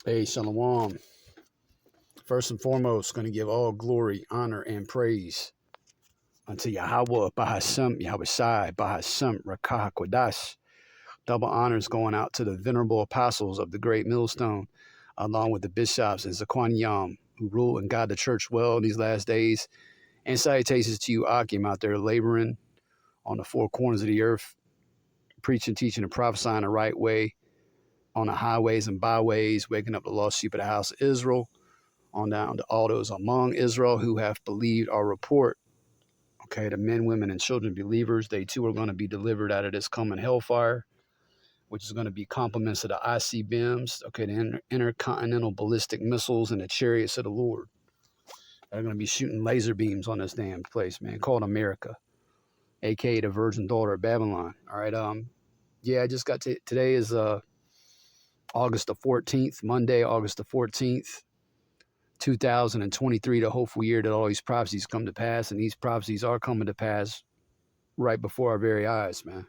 Hey, Shalom. First and foremost, going to give all glory, honor, and praise unto Yahweh, Bahashem, Yahweh Shai, Bahashem, Rakah, Kodash. Double honors going out to the venerable apostles of the great millstone, along with the bishops and Zaquaniam, who rule and guide the church well in these last days. And salutations to you, Akim, out there laboring on the four corners of the earth, preaching, teaching, and prophesying the right way on the highways and byways, waking up the lost sheep of the house of Israel, on down to all those among Israel who have believed our report. Okay, the men, women, and children believers, they too are going to be delivered out of this coming hellfire, which is going to be complements of the ICBMs, okay, the intercontinental ballistic missiles and the chariots of the Lord. They're going to be shooting laser beams on this damn place, man, called America, aka the virgin daughter of Babylon. All right, yeah, I just got today is August the 14th, Monday, August the 14th. 2023, the hopeful year that all these prophecies come to pass, and these prophecies are coming to pass right before our very eyes, man.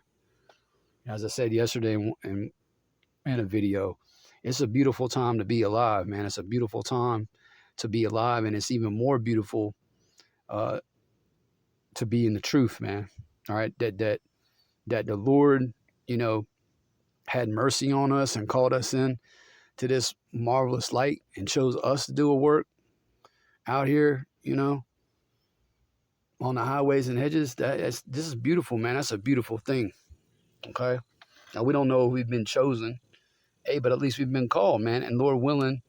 As I said yesterday in a video, it's a beautiful time to be alive, man. It's a beautiful time to be alive, and it's even more beautiful to be in the truth, man. All right, that the Lord, had mercy on us and called us in to this marvelous light and chose us to do a work out here, on the highways and hedges. This is beautiful, man. That's a beautiful thing. Okay. Now we don't know if we've been chosen, but at least we've been called, man. And Lord willing,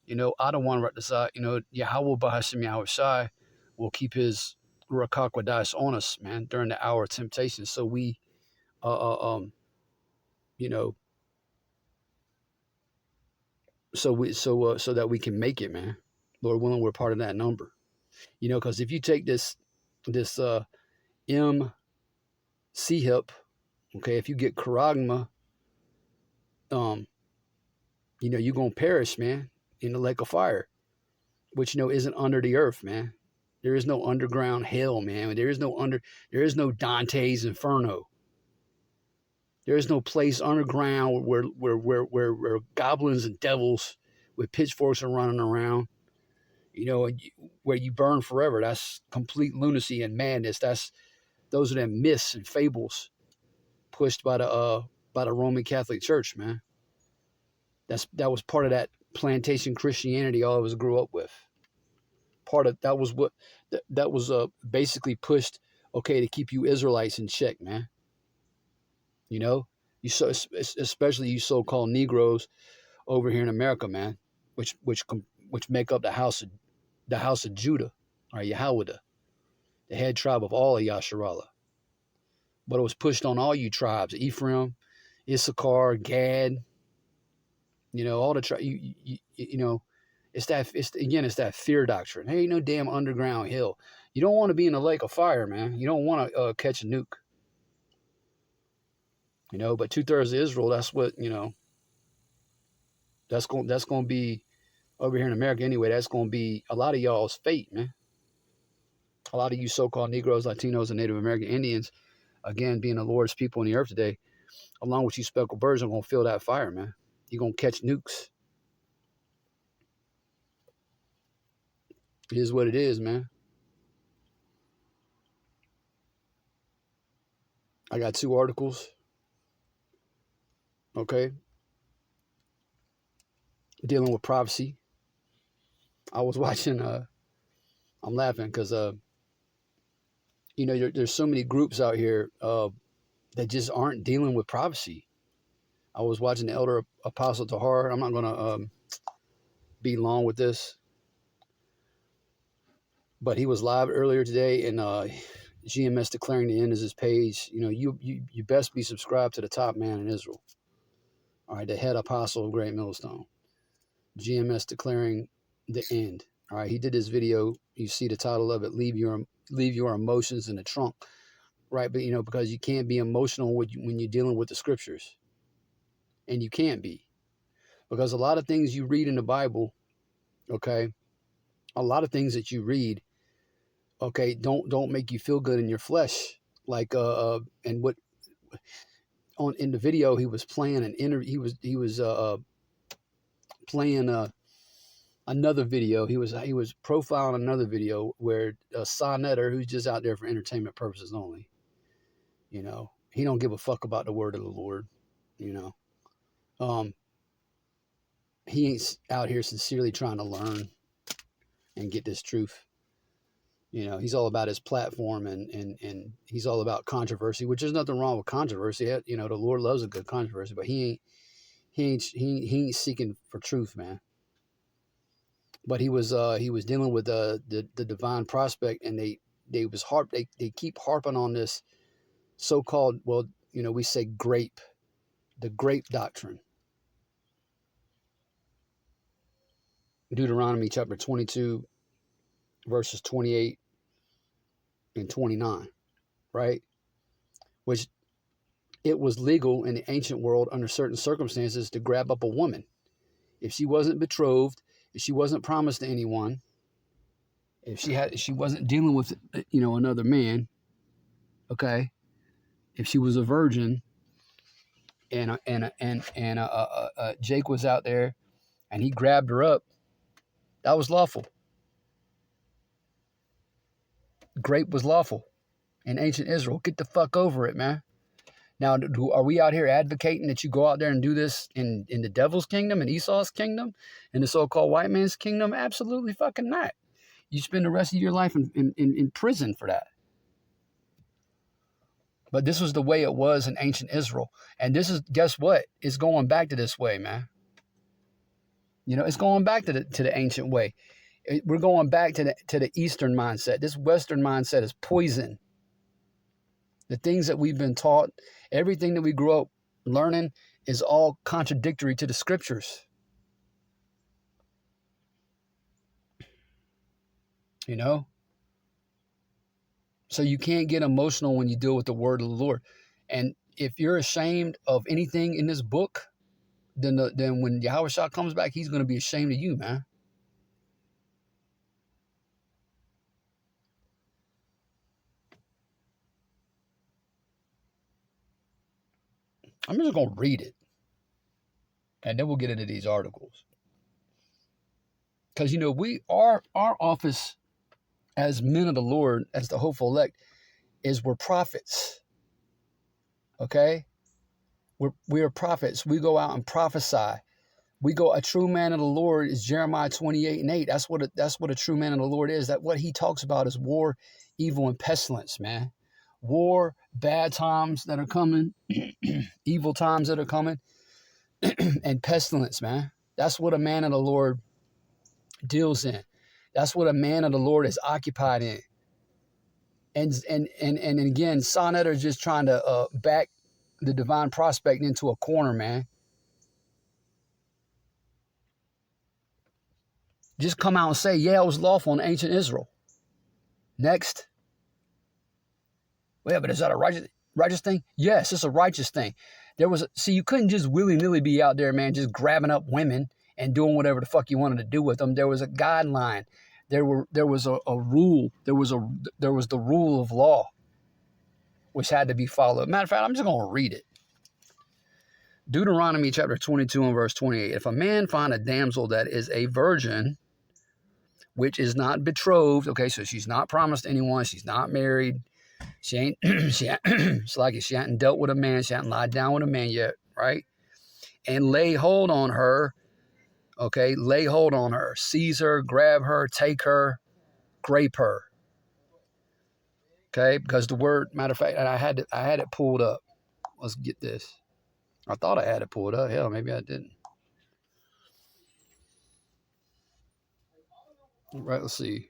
I don't want to rectify, Yahweh Bahashim Yahweh Shai will keep his Rakakwadas on us, man, during the hour of temptation. So we, you know, so that we can make it, man. Lord willing, we're part of that number. Because if you take this M C hip, okay, if you get charagma, you're going to perish, man, in the lake of fire, which, isn't under the earth, man. There is no underground hell, man. There is no Dante's Inferno. There is no place underground where goblins and devils with pitchforks are running around, where you burn forever. That's complete lunacy and madness. Those are them myths and fables pushed by the Roman Catholic Church, man. That was part of that plantation Christianity all of us grew up with. That was basically pushed, okay, to keep you Israelites in check, man. Especially you so-called Negroes over here in America, man, which make up the house of Judah, or Yahweh, the head tribe of all of Yasharallah. But it was pushed on all you tribes: Ephraim, Issachar, Gad. All the tribes. It's that fear doctrine. Hey, ain't no damn underground hill. You don't want to be in the lake of fire, man. You don't want to catch a nuke. But 2/3 of Israel, that's what, that's going to be over here in America anyway. That's going to be a lot of y'all's fate, man. A lot of you so-called Negroes, Latinos, and Native American Indians, again, being the Lord's people on the earth today, along with you speckled birds, are going to feel that fire, man. You're going to catch nukes. It is what it is, man. I got 2 articles. Okay. Dealing with prophecy. I was watching, I'm laughing because, there's so many groups out here that just aren't dealing with prophecy. I was watching the Elder Apostle Tahar. I'm not going to be long with this, but he was live earlier today, and GMS declaring the end is his page. You best be subscribed to the top man in Israel. All right, the head apostle of Great Millstone. GMS declaring the end. All right, he did this video. You see the title of it: "Leave your emotions in the trunk." Right, but because you can't be emotional when you're dealing with the scriptures, and you can't be, because a lot of things you read in the Bible, okay, a lot of things that you read, okay, don't make you feel good in your flesh, like and what in the video he was playing an interview, he was playing another video. He was profiling another video where a sonnetter who's just out there for entertainment purposes only. You know, he don't give a fuck about the word of the Lord. You know, he ain't out here sincerely trying to learn and get this truth. You know, he's all about his platform and he's all about controversy, which there's nothing wrong with controversy. You know, the Lord loves a good controversy, but he ain't seeking for truth, man. But he was dealing with the divine prospect, and they keep harping on this so-called, well, you know, we say the grape doctrine. Deuteronomy chapter 22, verses 28 and 29, right? Which it was legal in the ancient world under certain circumstances to grab up a woman. If she wasn't betrothed, if she wasn't promised to anyone, if she wasn't dealing with, you know, another man, okay? If she was a virgin and Jake was out there and he grabbed her up, that was lawful. Grape was lawful in ancient Israel. Get the fuck over it, man. Now, are we out here advocating that you go out there and do this in the devil's kingdom, in Esau's kingdom, in the so-called white man's kingdom? Absolutely fucking not. You spend the rest of your life in prison for that. But this was the way it was in ancient Israel. And this is, guess what? It's going back to this way, man. You know, it's going back to the ancient way. We're going back to the Eastern mindset. This Western mindset is poison. The things that we've been taught, everything that we grew up learning is all contradictory to the scriptures. You know? So you can't get emotional when you deal with the word of the Lord. And if you're ashamed of anything in this book, then when Yahweh Shah comes back, he's going to be ashamed of you, man. I'm just going to read it. And then we'll get into these articles. Because, you know, our office as men of the Lord, as the hopeful elect, we're prophets. Okay? We are prophets. We go out and prophesy. A true man of the Lord is Jeremiah 28:8. That's what a true man of the Lord is. That what he talks about is war, evil, and pestilence, man. War, bad times that are coming, evil times that are coming, and pestilence, man. That's what a man of the Lord deals in. That's what a man of the Lord is occupied in. And again, Sonnet are just trying to back the divine prospect into a corner, man. Just come out and say, yeah, it was lawful in ancient Israel. Next. Well, yeah, but is that a righteous thing? Yes, it's a righteous thing. You couldn't just willy-nilly be out there, man, just grabbing up women and doing whatever the fuck you wanted to do with them. There was a guideline. There was a rule. There was the rule of law, which had to be followed. Matter of fact, I'm just going to read it. Deuteronomy chapter 22 and verse 28. If a man find a damsel that is a virgin, which is not betrothed, okay, so she's not promised to anyone, she's not married, she hadn't dealt with a man, she hadn't lied down with a man yet, right? And lay hold on her, okay, seize her, grab her, take her, grape her, okay, because the word, matter of fact, and I had it pulled up. Let's get this. I thought I had it pulled up. Hell, maybe I didn't. Right, let's see.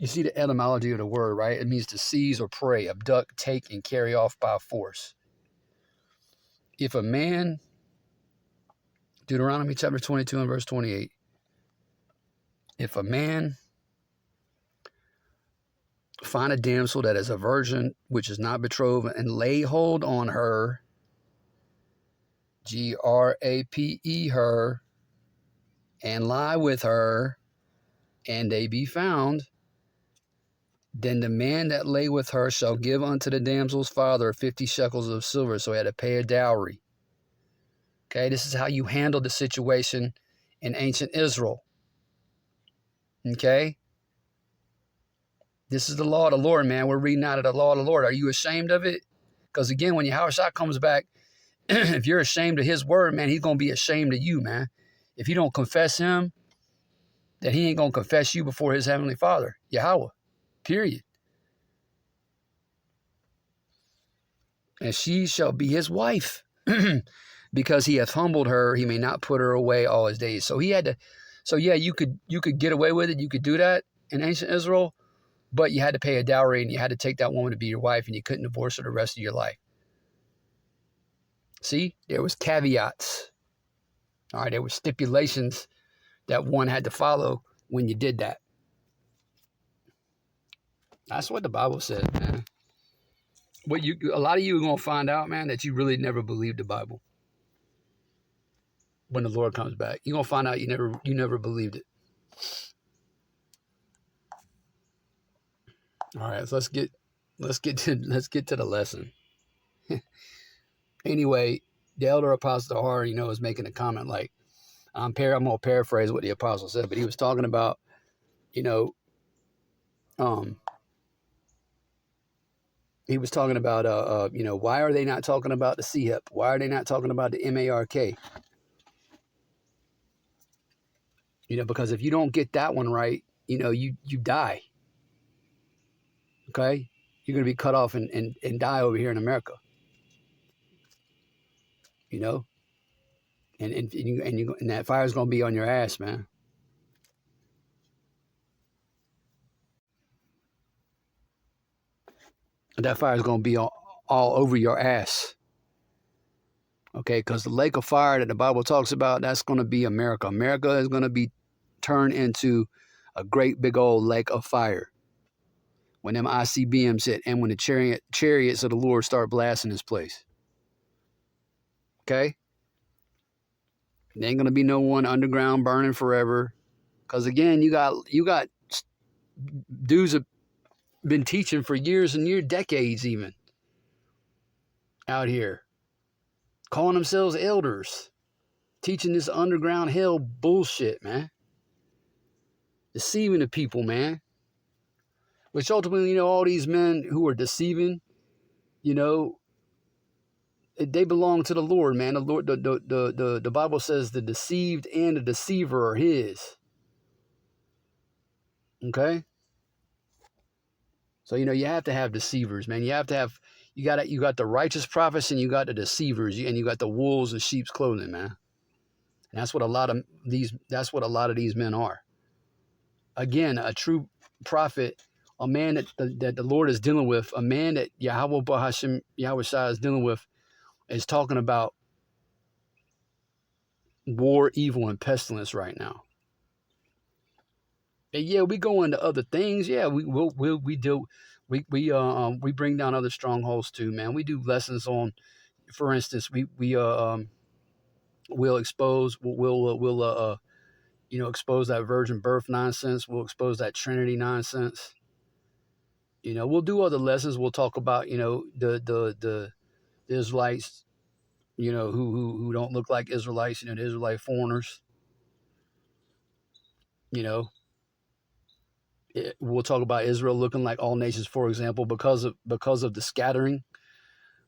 You see the etymology of the word, right? It means to seize or prey, abduct, take, and carry off by force. If a man, Deuteronomy chapter 22 and verse 28, if a man find a damsel that is a virgin, which is not betrothed, and lay hold on her, grape her, and lie with her, and they be found, then the man that lay with her shall give unto the damsel's father 50 shekels of silver. So he had to pay a dowry. Okay, this is how you handle the situation in ancient Israel. Okay? This is the law of the Lord, man. We're reading out of the law of the Lord. Are you ashamed of it? Because again, when Yahushua comes back, if you're ashamed of his word, man, he's going to be ashamed of you, man. If you don't confess him, then he ain't going to confess you before his heavenly Father, Yahweh, period. And she shall be his wife. Because he hath humbled her, he may not put her away all his days. So he had to, so yeah, you could get away with it. You could do that in ancient Israel, but you had to pay a dowry and you had to take that woman to be your wife and you couldn't divorce her the rest of your life. See, there was caveats. All right, there were stipulations that one had to follow when you did that. That's what the Bible says, man. What a lot of you are going to find out, man, that you really never believed the Bible. When the Lord comes back, you're going to find out you never believed it. All right, so let's get to the lesson. Anyway, the elder apostle Har, is making a comment like, I'm going to paraphrase what the apostle said, but he was talking about, he was talking about, why are they not talking about the CHIP? Why are they not talking about the MARK? Because if you don't get that one right, you die. Okay? You're going to be cut off and die over here in America. And that fire's going to be on your ass, man. That fire's going to be all over your ass. Okay? Because the lake of fire that the Bible talks about, that's going to be America. America is going to be turned into a great big old lake of fire. When them ICBMs hit and when the chariots of the Lord start blasting this place. Okay? There ain't going to be no one underground burning forever. Because again, you got dudes have been teaching for years and years, decades even, out here. Calling themselves elders. Teaching this underground hell bullshit, man. Deceiving the people, man. Which ultimately, all these men who are deceiving, they belong to the Lord, man. The Lord, the Bible says the deceived and the deceiver are his. Okay? So, you have to have deceivers, man. You have to have, you got the righteous prophets and you got the deceivers and you got the wolves in sheep's clothing, man. And that's what a lot of these men are. Again, a true prophet, a man that the Lord is dealing with, a man that Yahweh Bahashim, Yahweh Shai is dealing with, is talking about war, evil, and pestilence right now. And yeah, we go into other things. Yeah, we bring down other strongholds too, man. We do lessons on, for instance, we'll expose expose that virgin birth nonsense. We'll expose that Trinity nonsense. We'll do other lessons. We'll talk about the Israelites, who don't look like Israelites. The Israelite foreigners. We'll talk about Israel looking like all nations, for example, because of the scattering.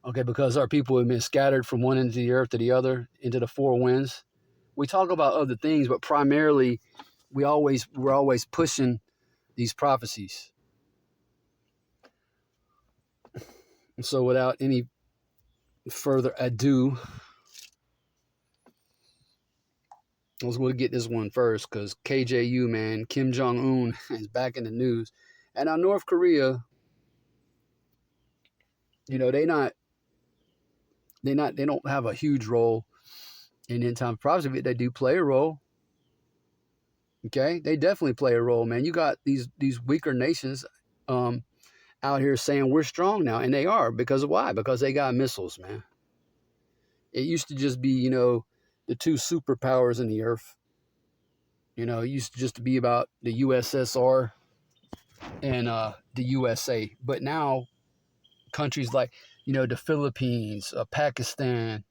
Okay, because our people have been scattered from one end of the earth to the other, into the four winds. We talk about other things, but primarily we're always pushing these prophecies. And so without any further ado, let's go to get this one first, because KJU, man, Kim Jong-un is back in the news. And now North Korea, they don't have a huge role in end time prophecy, but they do play a role. Okay, they definitely play a role, man. You got these weaker nations out here saying we're strong now, and they are, because of why? Because they got missiles, man. It used to just be, the two superpowers in the earth, You know, it used to just be about the USSR and the USA. But now countries like, you know, the Philippines, Pakistan,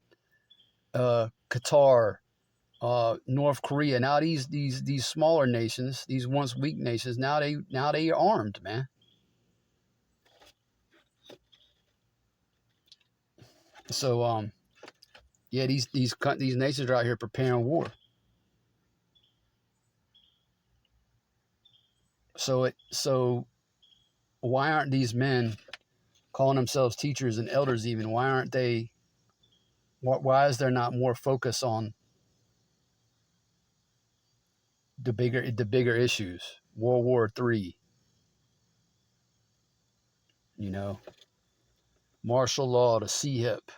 Qatar, North Korea. Now these smaller nations, these once weak nations, now they are armed, man. So yeah, these nations are out here preparing war. So why aren't these men calling themselves teachers and elders even? Why aren't they? Why is there not more focus on the bigger issues? World War III, you know, martial law, the CHIP.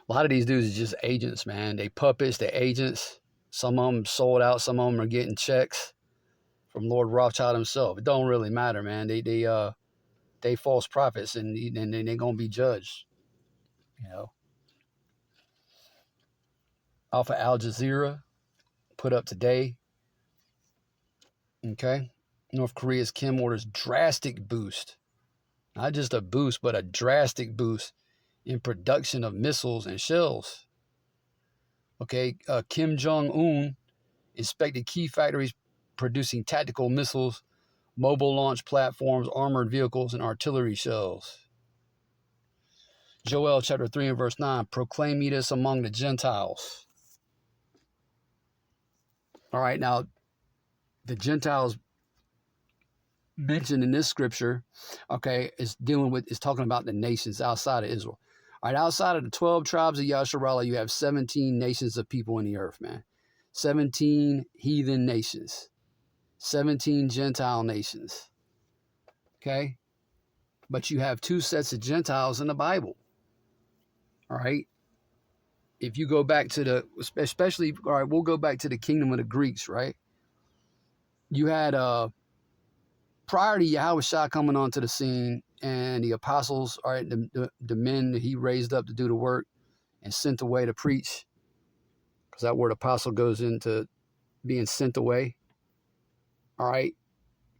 A lot of these dudes are just agents, man. They puppets, they agents. Some of them sold out. Some of them are getting checks from Lord Rothschild himself. It don't really matter, man. They false prophets, and they're gonna be judged. You know, off of Al Jazeera, put up today. Okay, North Korea's Kim orders drastic boost, not just a boost, but a drastic boost in production of missiles and shells. Okay, Kim Jong Un inspected key factories producing tactical missiles, mobile launch platforms, armored vehicles, and artillery shells. Joel chapter 3 and verse 9, proclaim ye this among the Gentiles. All right, now the Gentiles mentioned in this scripture, okay, is talking about the nations outside of Israel. All right, outside of the 12 tribes of Yasharallah, you have 17 nations of people in the earth, man. 17 heathen nations, 17 Gentile nations, okay? But you have two sets of Gentiles in the Bible, all right? If you go back to especially, all right, we'll go back to the kingdom of the Greeks, right? You had, prior to Yahweh Shah coming onto the scene and the apostles, all right, the men that he raised up to do the work and sent away to preach, because that word apostle goes into being sent away, all right?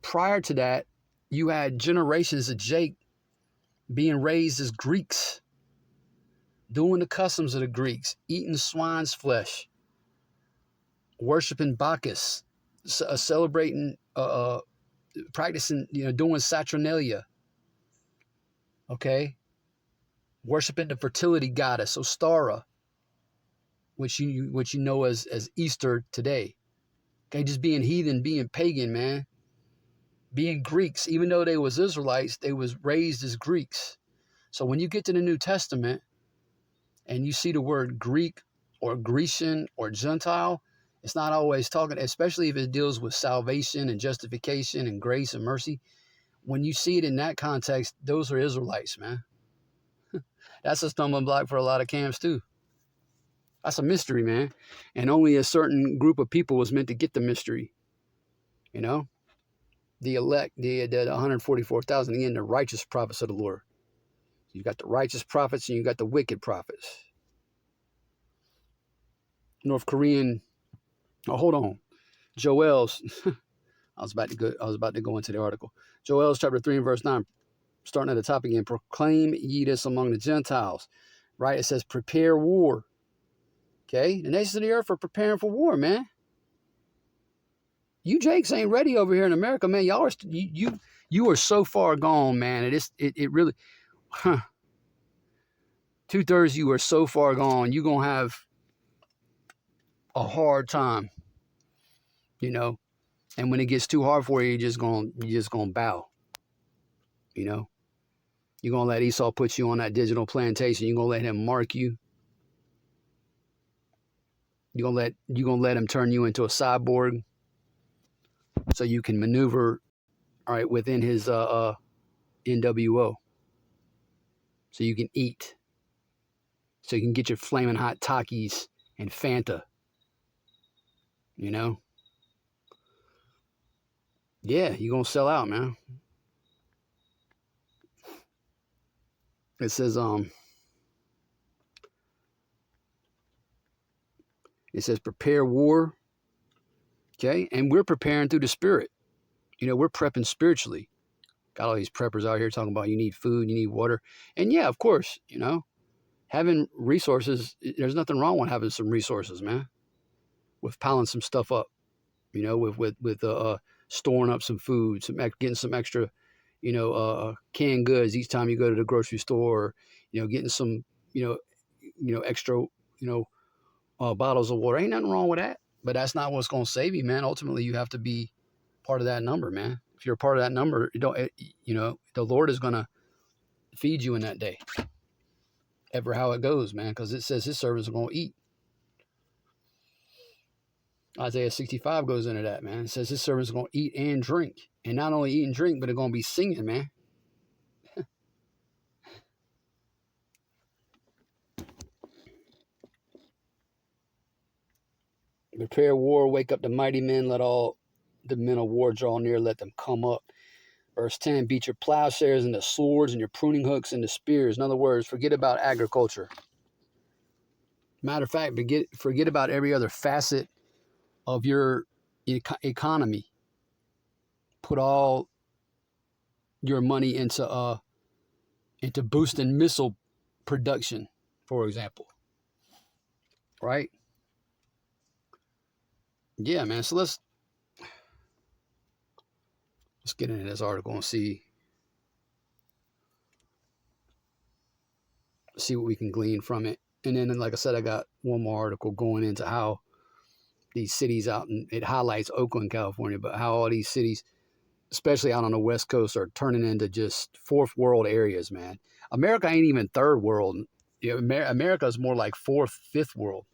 Prior to that, you had generations of Jake being raised as Greeks, doing the customs of the Greeks, eating swine's flesh, worshiping Bacchus, celebrating, practicing, you know, doing Saturnalia, okay? Worshiping the fertility goddess, Ostara, which you know as Easter today. Okay, just being heathen, being pagan, man. Being Greeks, even though they was Israelites, they was raised as Greeks. So when you get to the New Testament and you see the word Greek or Grecian or Gentile, it's not always talking, especially if it deals with salvation and justification and grace and mercy. When you see it in that context, those are Israelites, man. That's a stumbling block for a lot of camps too. That's a mystery, man. And only a certain group of people was meant to get the mystery. You know? The elect, the 144,000, again, the righteous prophets of the Lord. You got the righteous prophets and you got the wicked prophets. North Korean, oh, hold on. Joel's, I was about to go into the article. Joel's chapter 3 and verse 9, starting at the top again. Proclaim ye this among the Gentiles. Right? It says, prepare war. Okay? The nations of the earth are preparing for war, man. You Jakes ain't ready over here in America, man. Y'all are you are so far gone, man. It really, huh. 2/3 you are so far gone. You're gonna have a hard time, you know. And when it gets too hard for you, you're just gonna bow. You know. You're gonna let Esau put you on that digital plantation. You're gonna let him mark you. You're gonna let him turn you into a cyborg so you can maneuver, all right, within his NWO. So you can eat. So you can get your flaming hot Takis and Fanta. You know? Yeah, you're gonna sell out, man. It says, It says prepare war. Okay. And we're preparing through the spirit. We're prepping spiritually. Got all these preppers out here talking about you need food, you need water. And yeah, of course, having resources, there's nothing wrong with having some resources, man. With piling some stuff up, with storing up some food, getting some extra, canned goods each time you go to the grocery store, getting some, extra, bottles of water. Ain't nothing wrong with that. But that's not what's going to save you, man. Ultimately, you have to be part of that number, man. If you're a part of that number, the Lord is going to feed you in that day. Ever how it goes, man, because it says his servants are going to eat. Isaiah 65 goes into that, man. It says his servants are going to eat and drink. And not only eat and drink, but they're going to be singing, man. Prepare war, wake up the mighty men, let all the men of war draw near, let them come up. Verse 10, beat your plowshares and the swords and your pruning hooks and the spears. In other words, forget about agriculture. Matter of fact, forget about every other facet of your economy. Put all your money into boosting missile production, for example. Right? Yeah, man. So let's get into this article and see what we can glean from it. And then, like I said, I got one more article going into how these cities out, and it highlights Oakland, California, but how all these cities, especially out on the West Coast, are turning into just fourth world areas, man. America ain't even third world. America is more like fourth, fifth world.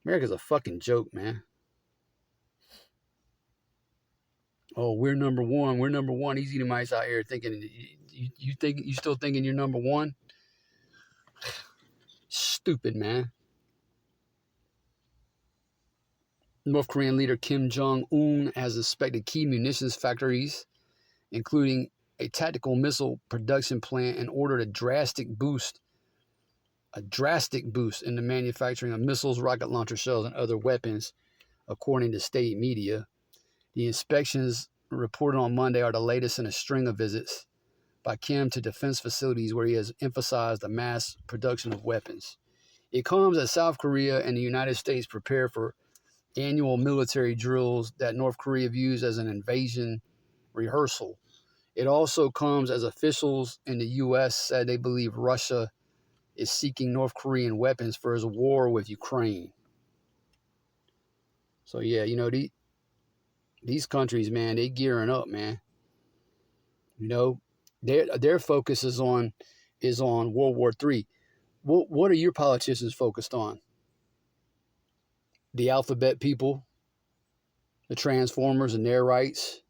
America's a fucking joke, man. Oh, we're number one. We're number one. These Edomites out here thinking, you still thinking you're number one? Stupid, man. North Korean leader Kim Jong-un has inspected key munitions factories, including a tactical missile production plant, and ordered a drastic boost in the manufacturing of missiles, rocket launcher shells, and other weapons, according to state media. The inspections reported on Monday are the latest in a string of visits by Kim to defense facilities where he has emphasized the mass production of weapons. It comes as South Korea and the United States prepare for annual military drills that North Korea views as an invasion rehearsal. It also comes as officials in the U.S. said they believe Russia is seeking North Korean weapons for his war with Ukraine. So yeah, these countries, man, they gearing up, man. Their focus is on World War III. What are your politicians focused on? The alphabet people, the transformers and their rights.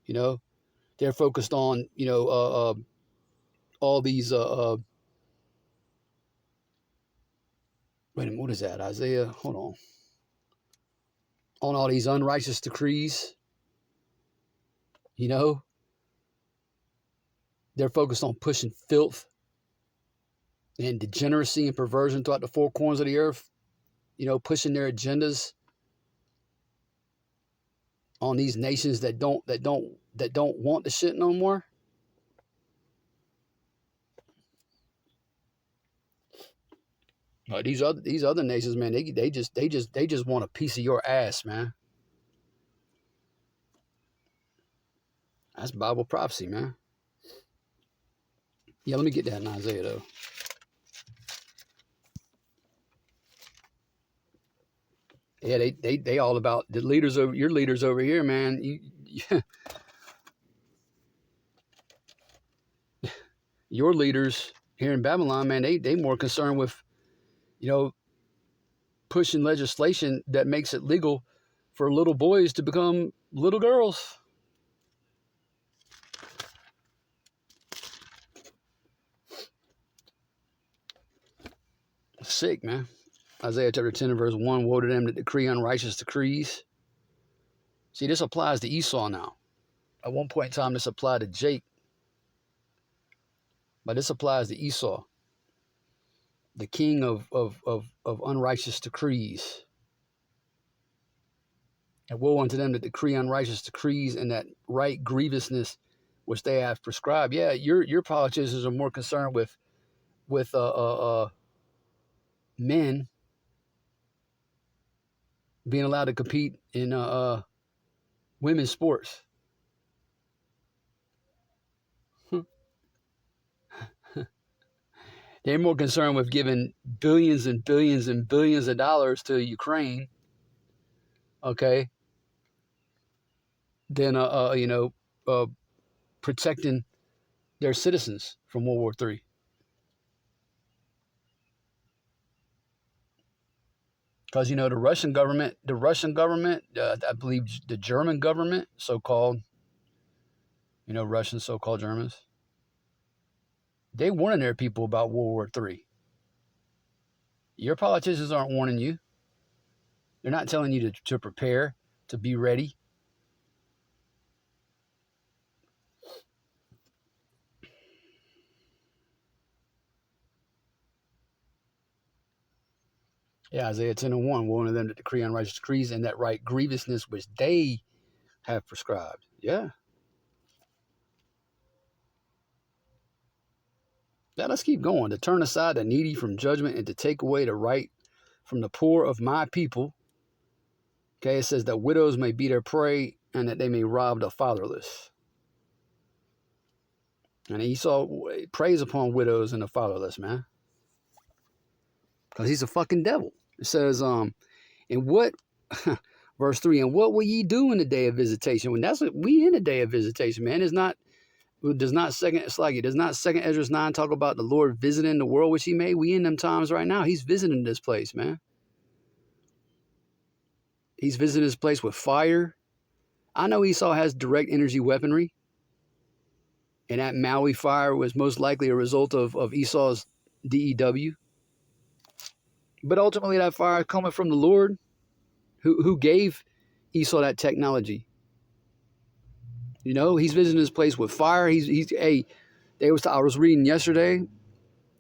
They're focused on all these wait a minute, what is that? Isaiah, hold on all these unrighteous decrees. They're focused on pushing filth and degeneracy and perversion throughout the four corners of the earth, pushing their agendas on these nations that don't want the shit no more. These other nations, man, they just want a piece of your ass, man. That's Bible prophecy, man. Yeah, let me get that in Isaiah though. Yeah, they all about the leaders over your leaders over here, man. Your leaders here in Babylon, man, they more concerned with, pushing legislation that makes it legal for little boys to become little girls. Sick, man. Isaiah chapter 10 and verse 1, woe to them that decree unrighteous decrees. See, this applies to Esau now. At one point in time, this applied to Jake. But this applies to Esau. the king of unrighteous decrees. And woe unto them that decree unrighteous decrees and that right grievousness which they have prescribed. Yeah, your politicians are more concerned with men being allowed to compete in women's sports. They're more concerned with giving billions and billions and billions of dollars to Ukraine, okay, than protecting their citizens from World War III. Because the Russian government, I believe the German government, so-called, Russian so-called Germans, they warning their people about World War III. Your politicians aren't warning you. They're not telling you to prepare, to be ready. Yeah, Isaiah 10:1, one of them to decree unrighteous decrees and that right grievousness which they have prescribed. Yeah. Now let's keep going. To turn aside the needy from judgment and to take away the right from the poor of my people. Okay, it says that widows may be their prey and that they may rob the fatherless. And Esau preys upon widows and the fatherless, man. Because he's a fucking devil. It says, and what, verse 3, and what will ye do in the day of visitation? When we in the day of visitation, man. Does not second Ezra 9 talk about the Lord visiting the world which he made? We in them times right now. He's visiting this place, man. He's visiting this place with fire. I know Esau has direct energy weaponry. And that Maui fire was most likely a result of Esau's DEW. But ultimately that fire coming from the Lord who gave Esau that technology. He's visiting this place with fire. I was reading yesterday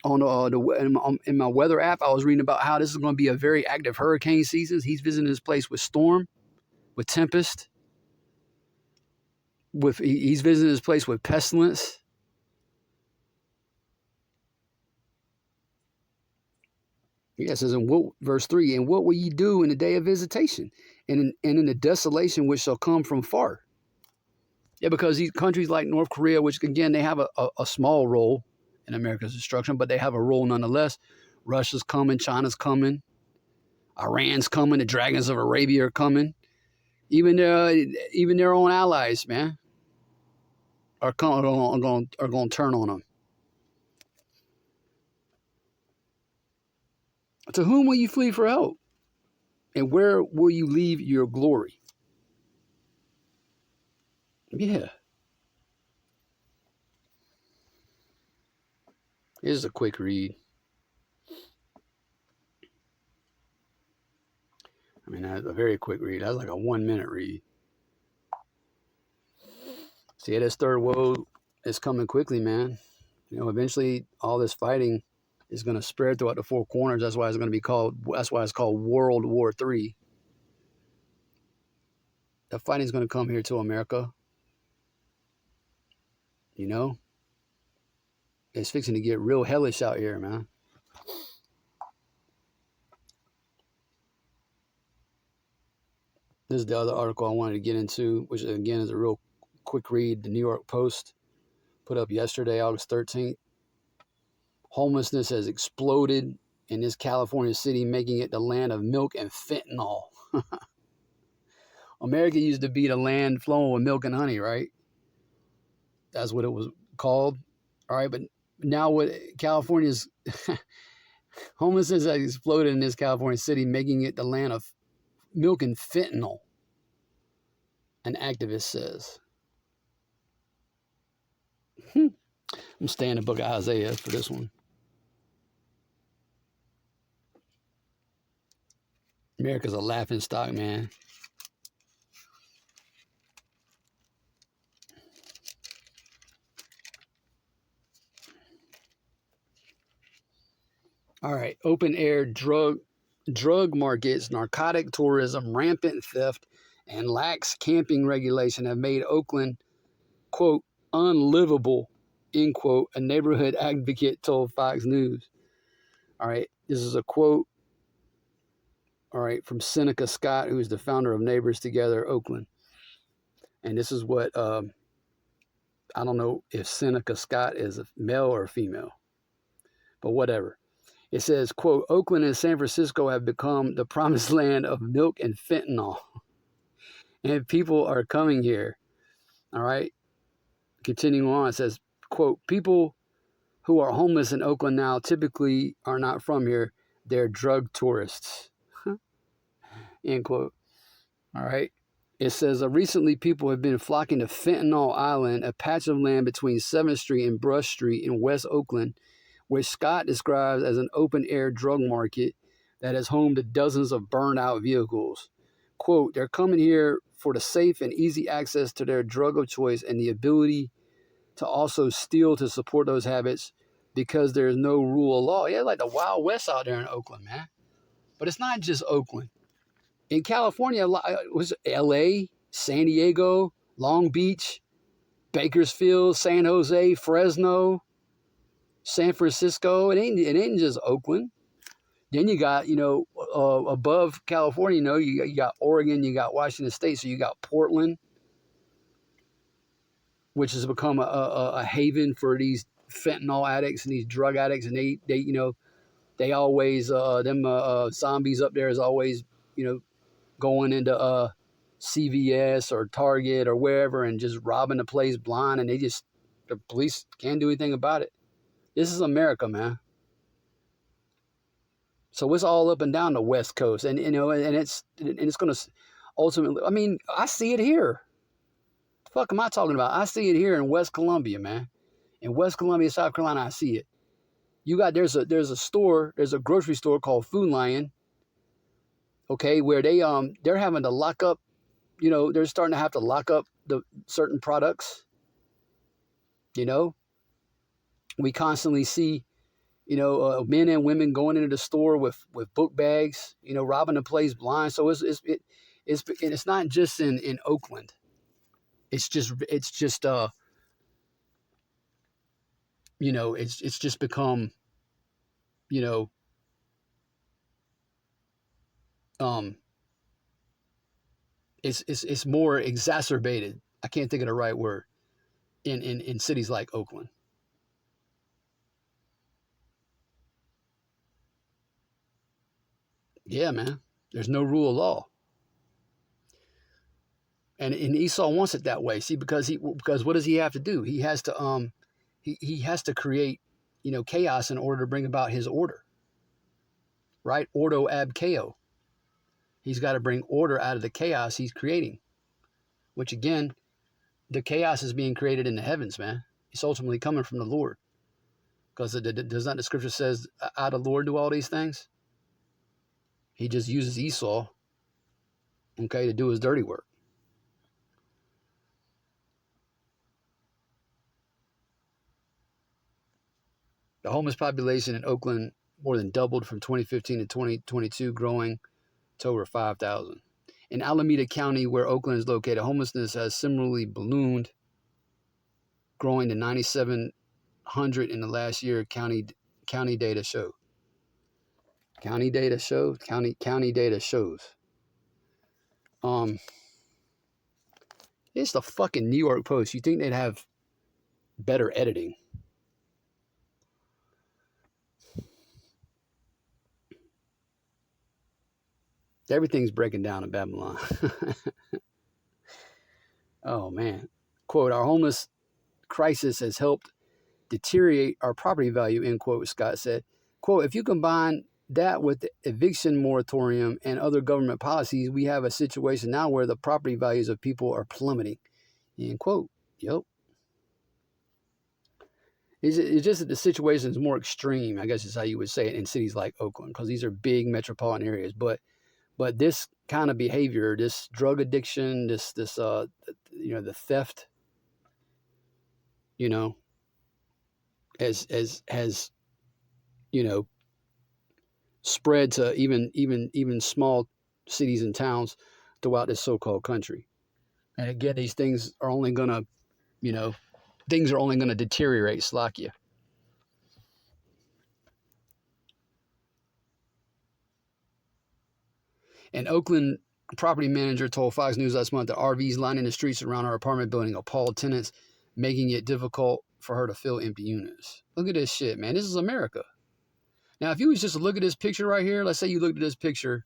on in my weather app. I was reading about how this is going to be a very active hurricane season. He's visiting this place with storm, with tempest. He's visiting this place with pestilence. Yeah, it says verse 3, and what will ye do in the day of visitation, and in the desolation which shall come from far? Yeah, because these countries like North Korea, which again, they have a small role in America's destruction, but they have a role nonetheless. Russia's coming, China's coming, Iran's coming, the dragons of Arabia are coming. Even their own allies, man, are going to turn on them. To whom will you flee for help? And where will you leave your glory? Yeah. Here's a quick read. I mean, that's a very quick read. That's like a 1 minute read. See, this third woe is coming quickly, man. Eventually all this fighting is going to spread throughout the four corners. That's why it's called World War III. The fighting is going to come here to America. It's fixing to get real hellish out here, man. This is the other article I wanted to get into, which again is a real quick read. The New York Post put up yesterday, August 13th. Homelessness has exploded in this California city, making it the land of milk and fentanyl. America used to be the land flowing with milk and honey, right? That's what it was called. All right, but now what California's homelessness has exploded in this California city, making it the land of milk and fentanyl, an activist says. I'm staying in the book of Isaiah for this one. America's a laughing stock, man. All right. Open air drug markets, narcotic tourism, rampant theft, and lax camping regulation have made Oakland, quote, unlivable, end quote, a neighborhood advocate told Fox News. All right. This is a quote, all right, from Seneca Scott, who is the founder of Neighbors Together Oakland. And this is what, I don't know if Seneca Scott is a male or female, but whatever. It says, quote, Oakland and San Francisco have become the promised land of milk and fentanyl. And people are coming here. All right. Continuing on, it says, quote, people who are homeless in Oakland now typically are not from here. They're drug tourists. End quote. All right. It says, recently people have been flocking to Fentanyl Island, a patch of land between 7th Street and Brush Street in West Oakland, which Scott describes as an open-air drug market that is home to dozens of burned-out vehicles. Quote, they're coming here for the safe and easy access to their drug of choice and the ability to also steal to support those habits because there's no rule of law. Yeah, like the Wild West out there in Oakland, man. But it's not just Oakland. In California, it was LA, San Diego, Long Beach, Bakersfield, San Jose, Fresno, San Francisco. It ain't just Oakland. Then you got, above California, you got Oregon, you got Washington State, so you got Portland, which has become a haven for these fentanyl addicts and these drug addicts, and they always zombies up there is always going into CVS or Target or wherever and just robbing the place blind, and the police can't do anything about it. This is America, man. So it's all up and down the West Coast, and it's going to ultimately. I mean, I see it here. The fuck am I talking about? I see it here in West Columbia, man. In West Columbia, South Carolina, I see it. You got there's a grocery store called Food Lion, okay, where they're having to lock up, they're starting to have to lock up the certain products. We constantly see men and women going into the store with book bags, robbing the place blind. So it's not just in Oakland. It's just it's just become you know um it's more exacerbated. I can't think of the right word in cities like Oakland. Yeah, man. There's no rule of law. And Esau wants it that way. See, because what does he have to do? He has to he has to create chaos in order to bring about his order, right? Ordo ab chaos. He's got to bring order out of the chaos he's creating, which again, the chaos is being created in the heavens, man. It's ultimately coming from the Lord, because does not the scripture says, "I the Lord do all these things." He just uses Esau, okay, to do his dirty work. The homeless population in Oakland more than doubled from 2015 to 2022, growing to over 5,000. In Alameda County, where Oakland is located, homelessness has similarly ballooned, growing to 9,700 in the last year. County data show. County data shows. County data shows. It's the fucking New York Post. You think they'd have better editing? Everything's breaking down in Babylon. Oh man. Quote, our homeless crisis has helped deteriorate our property value, end quote, Scott said. Quote, if you combine that with the eviction moratorium and other government policies, we have a situation now where the property values of people are plummeting, end quote. Yep. It's just that the situation is more extreme, I guess is how you would say it, in cities like Oakland, because these are big metropolitan areas. But this kind of behavior, this drug addiction, this the theft, has spread to even small cities and towns throughout this so-called country. And again, these things are only gonna, you know, things are only gonna deteriorate, Slakia. An Oakland property manager told Fox News last month that RVs lining the streets around her apartment building appalled tenants, making it difficult for her to fill empty units. Look at this shit, man. This is America. Now, if you was just to look at this picture right here, let's say you looked at this picture,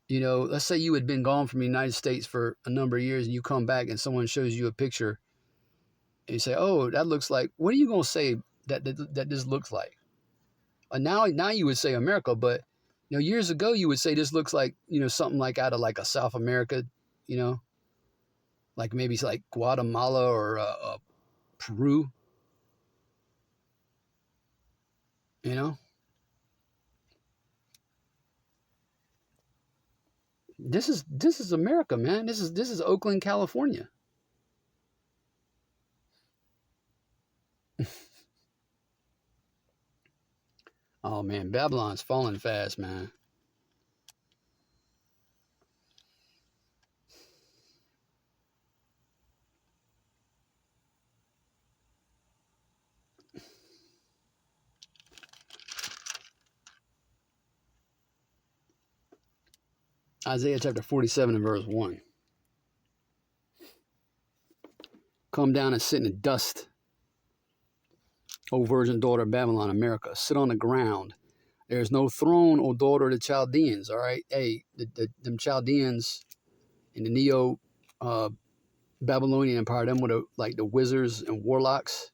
you know, let's say you had been gone from the United States for a number of years and you come back and someone shows you a picture and you say, oh, that looks like, what are you going to say that this looks like? Now you would say America, but you know, years ago you would say this looks like, you know, something like out of like a South America, you know, like maybe it's like Guatemala or Peru, you know. This is America, man. This is Oakland, California. Oh man, Babylon's falling fast, man. Isaiah chapter 47 and verse 1. Come down and sit in the dust, O virgin daughter of Babylon, America. Sit on the ground. There is no throne, O daughter of the Chaldeans. All right. Hey, them Chaldeans in the Neo Babylonian Empire, them were like the wizards and warlocks.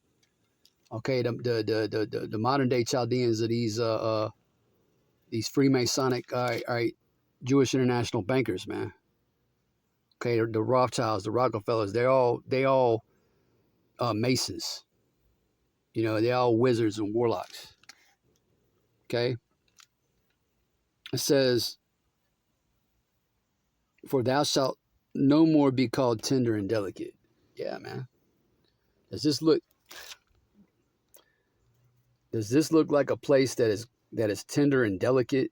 Okay, the modern day Chaldeans are these Freemasonic, all right, Jewish international bankers, man. Okay, the Rothschilds, the Rockefellers, they all Masons. You know, they're all wizards and warlocks. Okay, it says, "For thou shalt no more be called tender and delicate." Yeah, man. Does this look? Does this look like a place that is tender and delicate?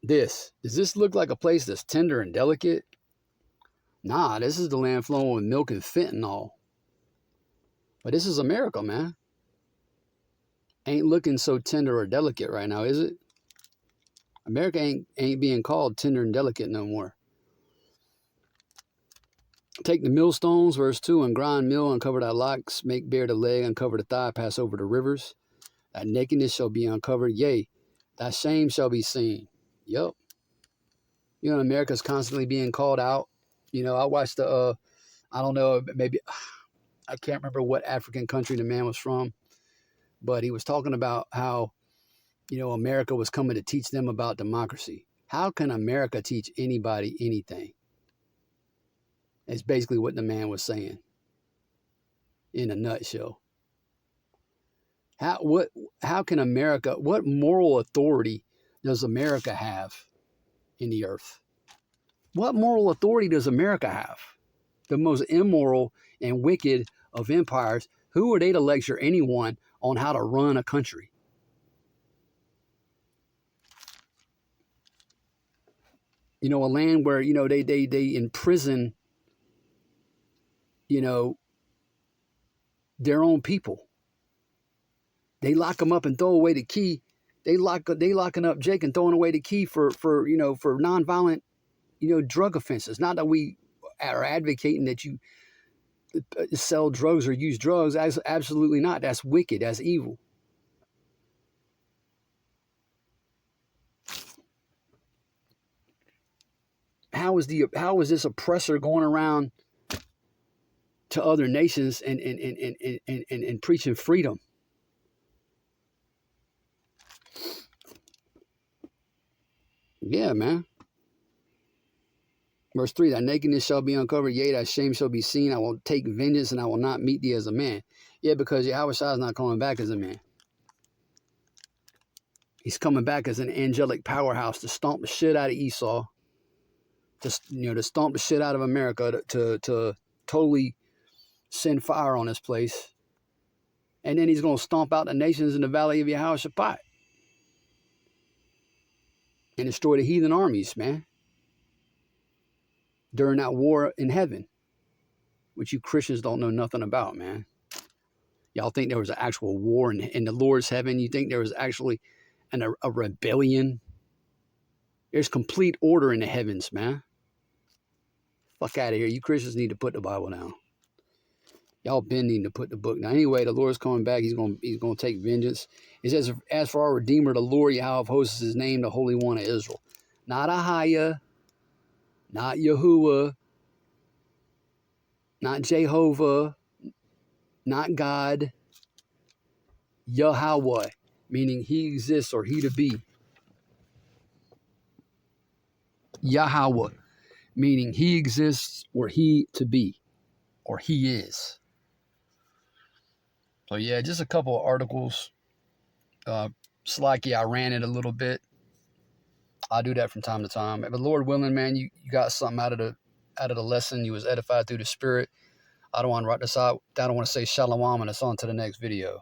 Does this look like a place that's tender and delicate? Nah, this is the land flowing with milk and fentanyl. But this is America, man. Ain't looking so tender or delicate right now, is it? America ain't being called tender and delicate no more. Take the millstones, verse 2, and grind mill, uncover thy locks, make bare the leg, uncover the thigh, pass over the rivers. Thy nakedness shall be uncovered, yea, thy shame shall be seen. Yup. You know, America's constantly being called out. You know, I watched I don't know, maybe, I can't remember what African country the man was from, but he was talking about how, you know, America was coming to teach them about democracy. How can America teach anybody anything? It's basically what the man was saying in a nutshell. How can America, what moral authority does America have in the earth? What moral authority does America have? The most immoral and wicked of empires. Who are they to lecture anyone on how to run a country? You know, a land where, you know, they imprison, you know, their own people. They lock them up and throw away the key. They locking up Jake and throwing away the key for you know, for nonviolent, you know, drug offenses. Not that we are advocating that you sell drugs or use drugs. Absolutely not. That's wicked. That's evil. How is this oppressor going around to other nations and preaching freedom? Yeah, man. Verse 3, thy nakedness shall be uncovered, yea, thy shame shall be seen. I will take vengeance, and I will not meet thee as a man. Yeah, because Yahweh Shai is not coming back as a man. He's coming back as an angelic powerhouse to stomp the shit out of Esau, to stomp the shit out of America, to totally send fire on this place. And then he's going to stomp out the nations in the valley of Yehoshaphat and destroy the heathen armies, man, during that war in heaven, which you Christians don't know nothing about, man. Y'all think there was an actual war in the Lord's heaven? You think there was actually a rebellion? There's complete order in the heavens, man. Fuck out of here. You Christians need to put the Bible down. Y'all been needing to put the book down. Anyway, the Lord's coming back. He's going to take vengeance. It says, as for our Redeemer, the Lord Yahweh of hosts is his name, the Holy One of Israel. Not Ahiah, not Yahuwah, not Jehovah, not God. Yahweh, meaning he exists or he to be. Yahweh, meaning he exists or he to be, or he is. So yeah, just a couple of articles. Slacky, I ran it a little bit. I do that from time to time. But Lord willing, man, you got something out of the lesson. You was edified through the Spirit. I don't want to write this out. I don't want to say shalom, and it's on to the next video.